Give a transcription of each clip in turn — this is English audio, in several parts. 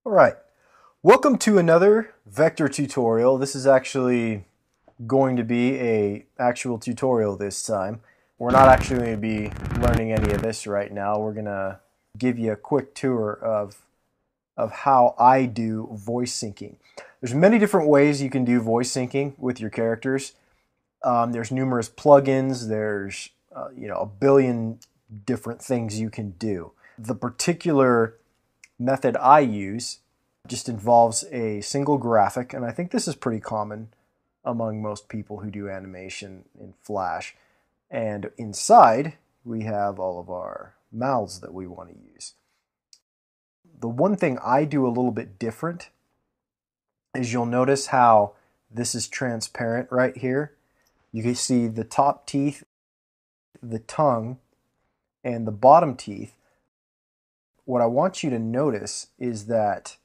All right, welcome to another vector tutorial. This is actually going to be a actual tutorial this time. We're not actually going to be learning any of this right now. We're going to give you a quick tour of how I do voice syncing. There's many different ways you can do voice syncing with your characters. There's numerous plugins. There's a billion different things you can do. The particular method I use just involves a single graphic, and I think this is pretty common among most people who do animation in Flash. And inside, we have all of our mouths that we want to use. The one thing I do a little bit different is you'll notice how this is transparent right here. You can see the top teeth, the tongue, and the bottom teeth. What I want you to notice is that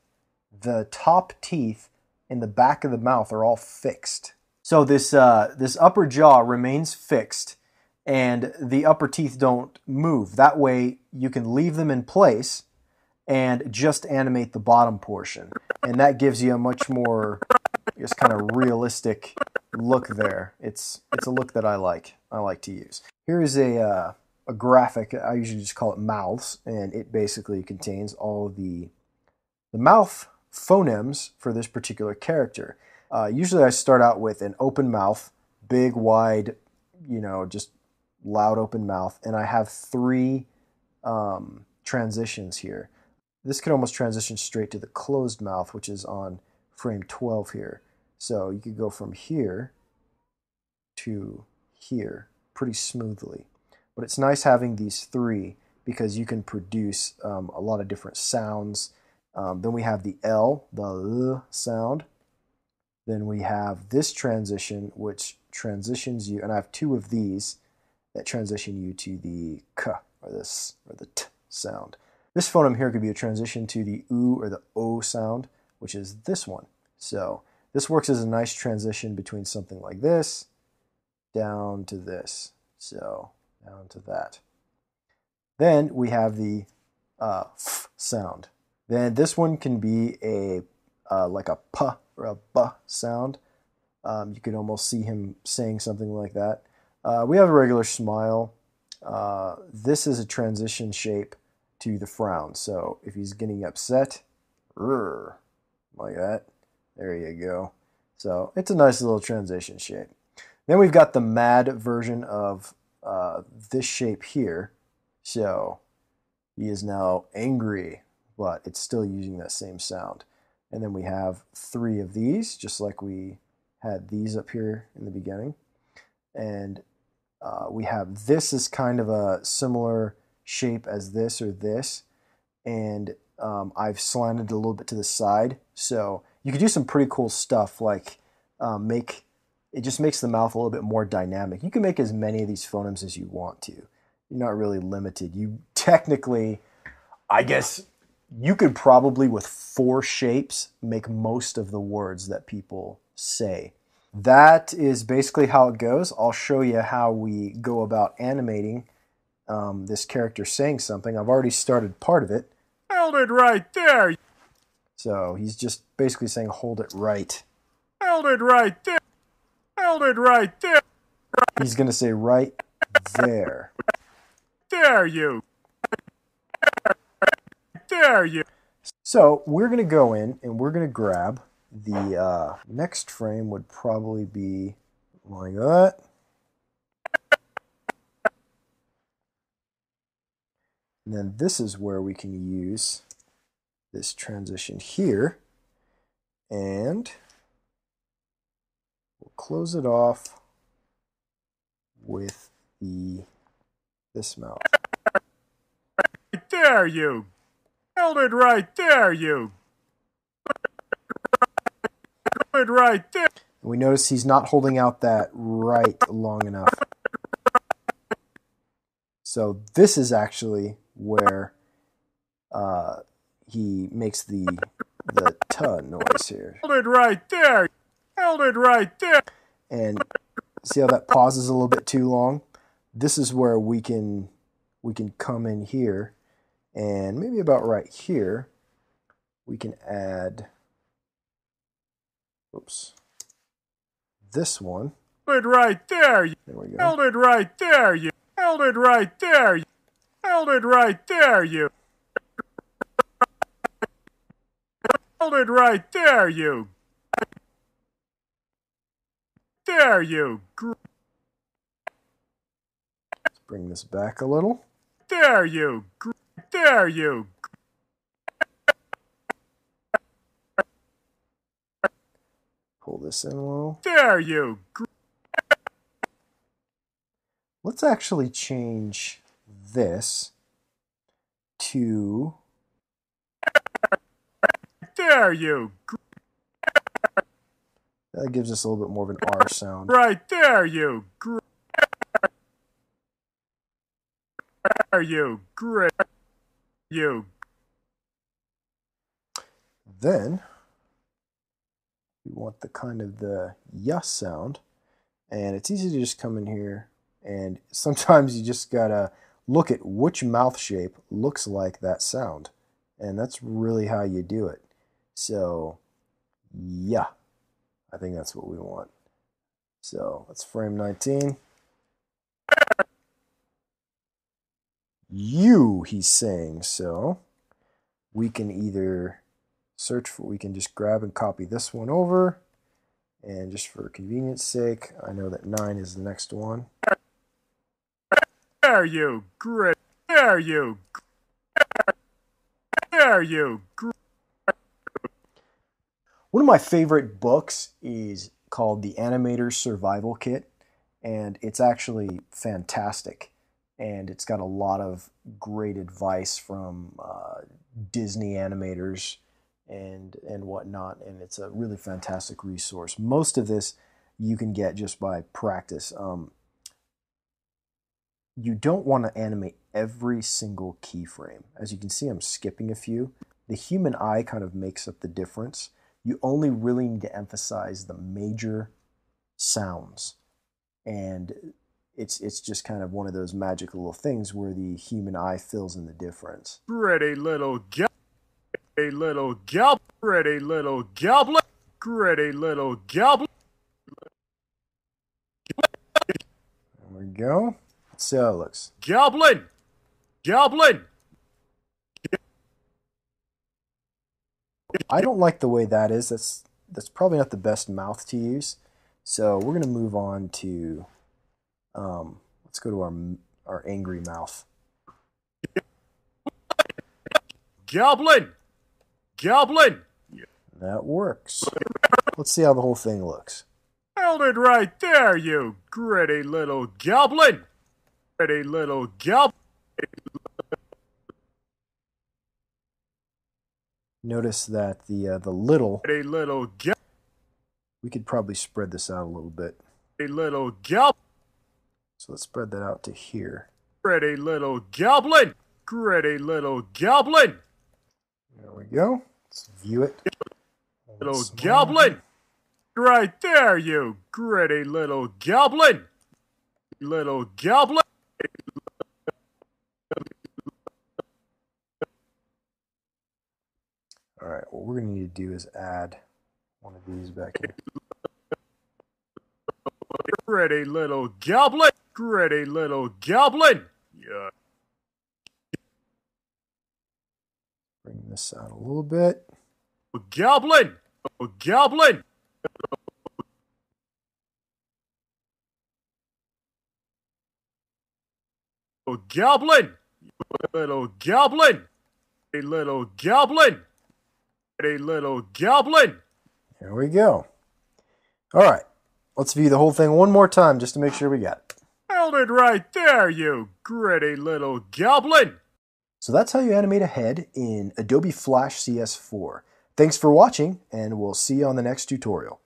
the top teeth and the back of the mouth are all fixed. So this upper jaw remains fixed and the upper teeth don't move. That way you can leave them in place and just animate the bottom portion. And that gives you a much more just kind of realistic look there. It's a look that I like to use. Here is a graphic. I usually just call it mouths, and it basically contains all of the mouth phonemes for this particular character. Usually I start out with an open mouth, big, wide, just loud open mouth, and I have three transitions here. This could almost transition straight to the closed mouth, which is on frame 12 here. So you could go from here to here pretty smoothly. But it's nice having these three because you can produce a lot of different sounds. Then we have the L, the L sound. Then we have this transition, which transitions you, and I have two of these that transition you to the K, or the T sound. This phoneme here could be a transition to the U or the O sound, which is this one. So this works as a nice transition between something like this down to this. So down to that. Then we have the F sound. Then this one can be like a P or a B sound. You could almost see him saying something like that. We have a regular smile. This is a transition shape to the frown. So if he's getting upset, like that, there you go. So it's a nice little transition shape. Then we've got the mad version of this shape here. So he is now angry, but it's still using that same sound. And then we have three of these, just like we had these up here in the beginning. And we have this is kind of a similar shape as this or this. And I've slanted it a little bit to the side. So you could do some pretty cool stuff like it just makes the mouth a little bit more dynamic. You can make as many of these phonemes as you want to. You're not really limited. You technically, I guess, you could probably with 4 shapes make most of the words that people say. That is basically how it goes. I'll show you how we go about animating this character saying something. I've already started part of it. Hold it right there. So he's just basically saying, hold it right. Hold it right there. Hold it right there. He's going to say right there. There you. There you. So we're going to go in and we're going to grab the next frame would probably be like that. And then this is where we can use this transition here. And we'll close it off with this mouth. There you. Hold it right there you. Hold it right there. And we notice he's not holding out that right long enough. So this is actually where he makes the T noise here. Hold it right there. Hold it right there. And see how that pauses a little bit too long? This is where we can come in here and maybe about right here we can add, oops, this one. Hold it right there. There we go. Hold it right there. You held it right there. You held it right there. You held it right there. You there. You Let's bring this back a little. there. You there. You Pull this in a little. there. You Let's actually change this to there. You that gives us a little bit more of an R sound. right there. You you great. You Then we want the kind of the yes sound, and it's easy to just come in here, and sometimes you just gotta look at which mouth shape looks like that sound, and that's really how you do it. So yeah, I think that's what we want. So let's frame 19. You, he's saying, so we can either search for, we can just grab and copy this one over, and just for convenience sake, I know that 9 is the next one. there. You great. There. You there. You One of my favorite books is called The Animator's Survival Kit, and it's actually fantastic. And it's got a lot of great advice from Disney animators and whatnot, and it's a really fantastic resource. Most of this you can get just by practice. You don't want to animate every single keyframe. As you can see, I'm skipping a few. The human eye kind of makes up the difference. You only really need to emphasize the major sounds, and it's just kind of one of those magical little things where the human eye fills in the difference. pretty little pretty little goblin. Pretty little goblin. Pretty little goblin. There we go. Let's see how it looks. Goblin. Goblin. I don't like the way that is. That's probably not the best mouth to use. So we're going to move on to, let's go to our angry mouth. Goblin. Goblin. That works. Let's see how the whole thing looks. Held it right there, you gritty little goblin. Gritty little goblin. Notice that the little, Gritty little goblin. we could probably spread this out a little bit. Gritty little goblin. So let's spread that out to here. Gritty little goblin. Gritty little goblin. There we go. Let's view it. Little goblin. Right there, you gritty little goblin. Little goblin. All right, what we're going to need to do is add one of these back in. Gritty little goblin. Gritty little goblin. Yeah. Bring this out a little bit. Goblin. Goblin. Goblin. Little goblin. A little goblin. A little goblin. There we go. All right, let's view the whole thing one more time just to make sure we got it. Held it right there, you gritty little goblin. So that's how you animate a head in Adobe Flash CS4. Thanks for watching, and we'll see you on the next tutorial.